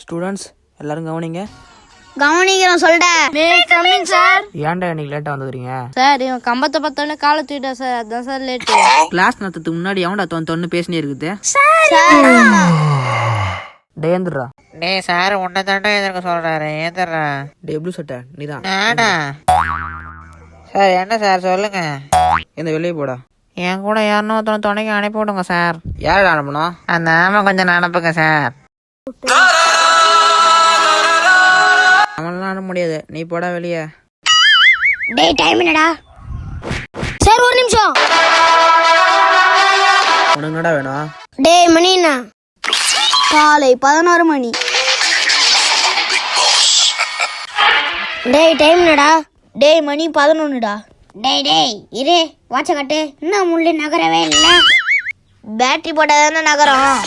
Students எல்லாரும் கவனிங்க. கவனிக்கிறோம் சொல்லிட்டேன். May coming sir. ஏன்டா இன்னைக்கு லேட்டா வந்துக்கிறீங்க? சார் இவன் கம்பத்தை பார்த்தோன்னே காலை தூக்கிட்டா சார், அதான் சார் லேட்டு. கிளாஸ் நடத்துறதுக்கு முன்னாடி எவன்டா தொன்னு பேசினே இருக்குது? டே ஏந்துடுறா. டேய் சார் உன்னை தாண்டா எதிர்க்க சொல்றாரு, ஏந்துடுறா. டே ப்ளூ சட்டை நீதான். நானா? சார் என்ன சார் சொல்லுங்க. இந்த வெளியே போடா. என் கூட யாருன்னு ஒருத்தனை துணைக்கு அனுப்பி விடுங்க சார். யார் அனுப்பணும்? அந்த ஆமாம் கொஞ்சம் அனுப்புங்க சார். நம்மளால அனுப்ப முடியாது, நீ போடா வெளியே. டேய் டைம் என்னடா? சார் ஒரு நிமிஷம். உனக்கு என்னடா வேணும்? டேய் மணி என்ன? காலை 11 மணி. டேய் டைம் என்னடா? டேய் மணி 11டா. டேய் டேய் இரு வாட்ச கட்டு. இன்னும் முள்ளு நகரவே இல்லை. பேட்டரி போட்டாதானே நகரம்.